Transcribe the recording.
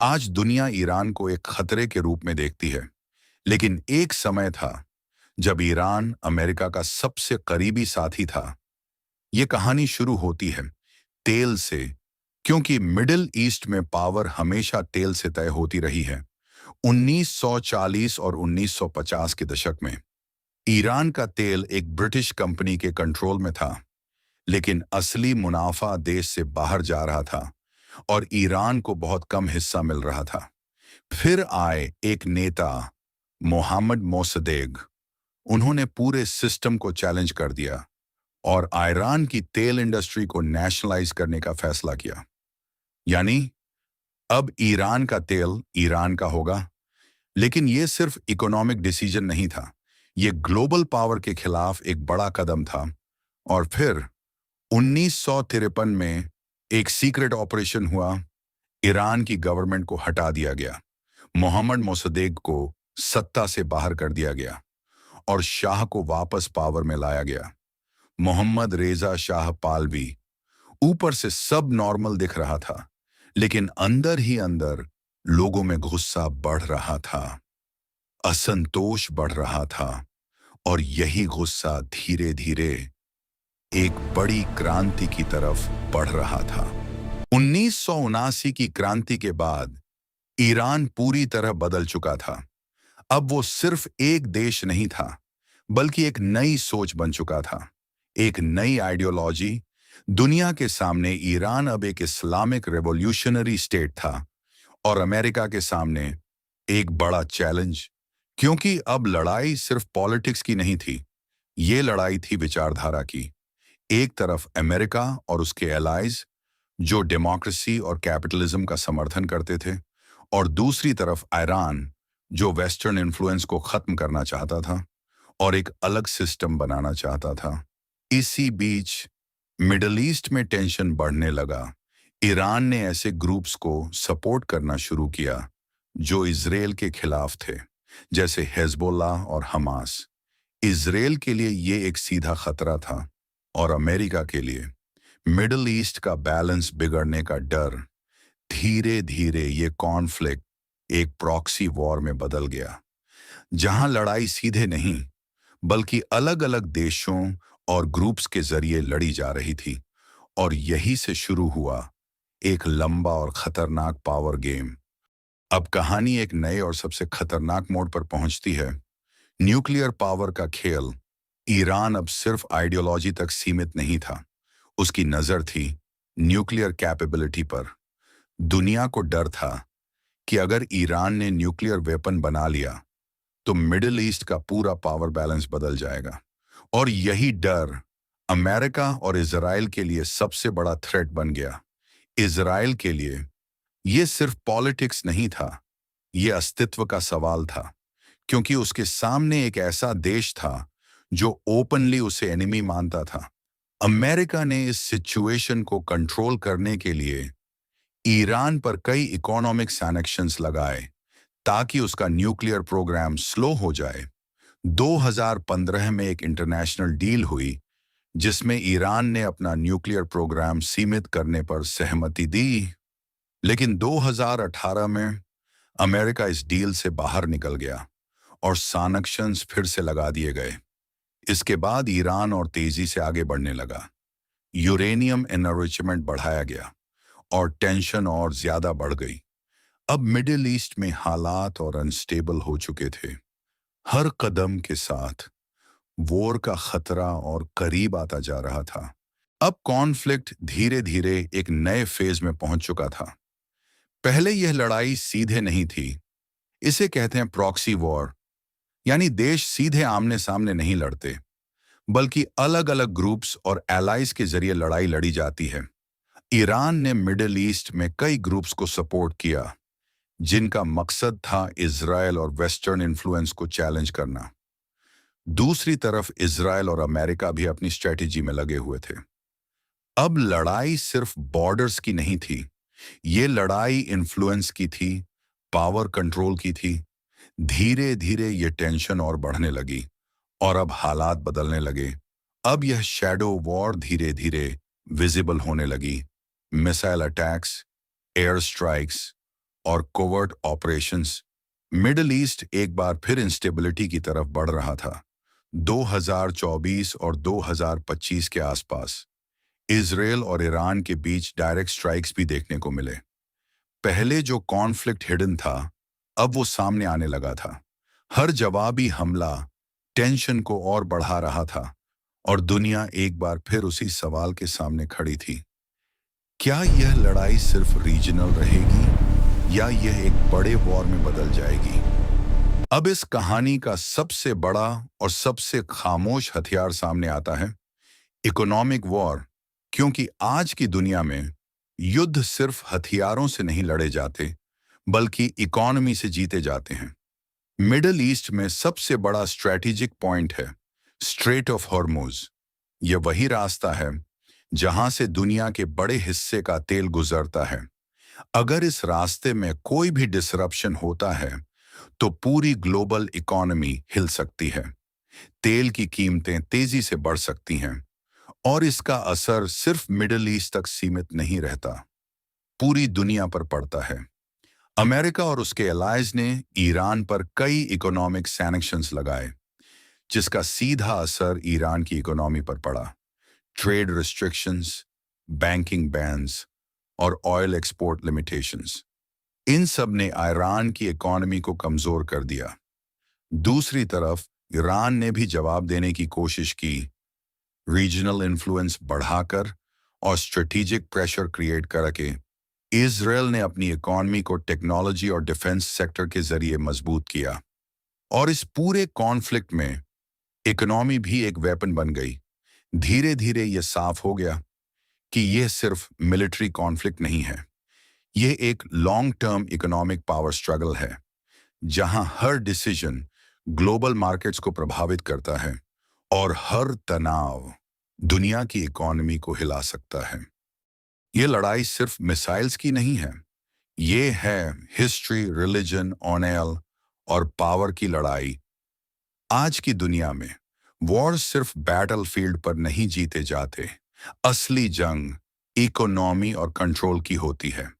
आज दुनिया ईरान को एक खतरे के रूप में देखती है, लेकिन एक समय था जब ईरान अमेरिका का सबसे करीबी साथी था। ये कहानी शुरू होती है तेल से, क्योंकि मिडिल ईस्ट में पावर हमेशा तेल से तय होती रही है। 1940 और 1950 के दशक में ईरान का तेल एक ब्रिटिश कंपनी के कंट्रोल में था, लेकिन असली मुनाफा देश से बाहर जा रहा था और ईरान को बहुत कम हिस्सा मिल रहा था। फिर आए एक नेता, मोहम्मद मोसद्देक। उन्होंने पूरे सिस्टम को चैलेंज कर दिया और ईरान की तेल इंडस्ट्री को नेशनलाइज करने का फैसला किया। यानी अब ईरान का तेल ईरान का होगा। लेकिन यह सिर्फ इकोनॉमिक डिसीजन नहीं था, यह ग्लोबल पावर के खिलाफ एक बड़ा कदम था। और फिर 1953 में एक सीक्रेट ऑपरेशन हुआ। ईरान की गवर्नमेंट को हटा दिया गया, मोहम्मद मोसद्देक को सत्ता से बाहर कर दिया गया और शाह को वापस पावर में लाया गया। मोहम्मद रेजा शाह पालवी। ऊपर से सब नॉर्मल दिख रहा था, लेकिन अंदर ही अंदर लोगों में गुस्सा बढ़ रहा था, असंतोष बढ़ रहा था, और यही गुस्सा धीरे धीरे एक बड़ी क्रांति की तरफ बढ़ रहा था। 1979 की क्रांति के बाद ईरान पूरी तरह बदल चुका था। अब वो सिर्फ एक देश नहीं था, बल्कि एक नई सोच बन चुका था, एक नई आइडियोलॉजी। दुनिया के सामने ईरान अब एक इस्लामिक रेवोल्यूशनरी स्टेट था और अमेरिका के सामने एक बड़ा चैलेंज, क्योंकि अब लड़ाई सिर्फ पॉलिटिक्स की नहीं थी, ये लड़ाई थी विचारधारा की। एक तरफ अमेरिका और उसके एलाइज जो डेमोक्रेसी और कैपिटलिज्म का समर्थन करते थे, और दूसरी तरफ ईरान जो वेस्टर्न इन्फ्लुएंस को खत्म करना चाहता था और एक अलग सिस्टम बनाना चाहता था। इसी बीच मिडल ईस्ट में टेंशन बढ़ने लगा। ईरान ने ऐसे ग्रुप्स को सपोर्ट करना शुरू किया जो इजराइल के खिलाफ थे, जैसे हिजबुल्लाह और हमास। इजराइल के लिए ये एक सीधा खतरा था और अमेरिका के लिए मिडल ईस्ट का बैलेंस बिगड़ने का डर। धीरे धीरे ये कॉन्फ्लिक्ट एक प्रॉक्सी वॉर में बदल गया, जहां लड़ाई सीधे नहीं बल्कि अलग अलग देशों और ग्रुप्स के जरिए लड़ी जा रही थी। और यही से शुरू हुआ एक लंबा और खतरनाक पावर गेम। अब कहानी एक नए और सबसे खतरनाक मोड़ पर पहुंचती है, न्यूक्लियर पावर का खेल। ईरान अब सिर्फ आइडियोलॉजी तक सीमित नहीं था, उसकी नजर थी न्यूक्लियर कैपेबिलिटी पर। दुनिया को डर था कि अगर ईरान ने न्यूक्लियर वेपन बना लिया तो मिडिल ईस्ट का पूरा पावर बैलेंस बदल जाएगा। और यही डर अमेरिका और इजराइल के लिए सबसे बड़ा थ्रेट बन गया। इजराइल के लिए यह सिर्फ पॉलिटिक्स नहीं था, यह अस्तित्व का सवाल था, क्योंकि उसके सामने एक ऐसा देश था जो ओपनली उसे एनिमी मानता था। अमेरिका ने इस सिचुएशन को कंट्रोल करने के लिए ईरान पर कई इकोनॉमिक सैंक्शंस लगाए ताकि उसका न्यूक्लियर प्रोग्राम स्लो हो जाए। 2015 में एक इंटरनेशनल डील हुई जिसमें ईरान ने अपना न्यूक्लियर प्रोग्राम सीमित करने पर सहमति दी, लेकिन 2018 में अमेरिका इस डील से बाहर निकल गया और सैंक्शंस फिर से लगा दिए गए। इसके बाद ईरान और तेजी से आगे बढ़ने लगा। यूरेनियम एनरिचमेंट बढ़ाया गया और टेंशन और ज्यादा बढ़ गई। अब मिडिल ईस्ट में हालात और अनस्टेबल हो चुके थे। हर कदम के साथ वॉर का खतरा और करीब आता जा रहा था। अब कॉन्फ्लिक्ट धीरे धीरे एक नए फेज में पहुंच चुका था। पहले यह लड़ाई सीधे नहीं थी, इसे कहते हैं प्रॉक्सी वॉर, यानी देश सीधे आमने सामने नहीं लड़ते, बल्कि अलग अलग ग्रुप्स और एलाइज के जरिए लड़ाई लड़ी जाती है। ईरान ने मिडिल ईस्ट में कई ग्रुप्स को सपोर्ट किया जिनका मकसद था इजराइल और वेस्टर्न इन्फ्लुएंस को चैलेंज करना। दूसरी तरफ इजराइल और अमेरिका भी अपनी स्ट्रेटेजी में लगे हुए थे। अब लड़ाई सिर्फ बॉर्डर्स की नहीं थी, ये लड़ाई इन्फ्लुएंस की थी, पावर कंट्रोल की थी। धीरे धीरे ये टेंशन और बढ़ने लगी और अब हालात बदलने लगे। अब यह शैडो वॉर धीरे धीरे विजिबल होने लगी। मिसाइल अटैक्स, एयर स्ट्राइक्स और कोवर्ट ऑपरेशंस, मिडिल ईस्ट एक बार फिर इंस्टेबिलिटी की तरफ बढ़ रहा था। 2024 और 2025 के आसपास इजराइल और ईरान के बीच डायरेक्ट स्ट्राइक्स भी देखने को मिले। पहले जो कॉन्फ्लिक्ट हिडन था, अब वो सामने आने लगा था। हर जवाबी हमला टेंशन को और बढ़ा रहा था और दुनिया एक बार फिर उसी सवाल के सामने खड़ी थी। क्या यह लड़ाई सिर्फ रीजनल रहेगी या यह एक बड़े वॉर में बदल जाएगी? अब इस कहानी का सबसे बड़ा और सबसे खामोश हथियार सामने आता है, इकोनॉमिक वॉर। क्योंकि आज की दुनिया में युद्ध सिर्फ हथियारों से नहीं लड़े जाते, बल्कि इकोनॉमी से जीते जाते हैं। मिडिल ईस्ट में सबसे बड़ा स्ट्रैटेजिक पॉइंट है स्ट्रेट ऑफ हॉर्मुज। यह वही रास्ता है जहां से दुनिया के बड़े हिस्से का तेल गुजरता है। अगर इस रास्ते में कोई भी डिसरप्शन होता है तो पूरी ग्लोबल इकोनॉमी हिल सकती है। तेल की कीमतें तेजी से बढ़ सकती हैं और इसका असर सिर्फ मिडिल ईस्ट तक सीमित नहीं रहता, पूरी दुनिया पर पड़ता है। अमेरिका और उसके एलाइज ने ईरान पर कई इकोनॉमिक सैंक्शंस लगाए, जिसका सीधा असर ईरान की इकोनॉमी पर पड़ा। ट्रेड रिस्ट्रिक्शंस, बैंकिंग बैन्स और ऑयल एक्सपोर्ट लिमिटेशंस, इन सब ने ईरान की इकोनॉमी को कमजोर कर दिया। दूसरी तरफ ईरान ने भी जवाब देने की कोशिश की, रीजनल इन्फ्लुएंस बढ़ाकर और स्ट्रेटेजिक प्रेशर क्रिएट करके इजराइल ने अपनी इकोनॉमी को टेक्नोलॉजी और डिफेंस सेक्टर के जरिए मजबूत किया। और इस पूरे कॉन्फ्लिक्ट में इकोनॉमी भी एक वेपन बन गई। धीरे धीरे यह साफ हो गया कि यह सिर्फ मिलिट्री कॉन्फ्लिक्ट नहीं है, यह एक long term economic power struggle है, जहां हर डिसीजन ग्लोबल मार्केट्स को प्रभावित करता है और हर तनाव दुनिया की इकोनॉमी को हिला सकता है। यह लड़ाई सिर्फ मिसाइल्स की नहीं है, ये है हिस्ट्री, रिलीजन, ऑनेल और पावर की लड़ाई। आज की दुनिया में वॉर सिर्फ बैटलफील्ड पर नहीं जीते जाते, असली जंग इकोनॉमी और कंट्रोल की होती है।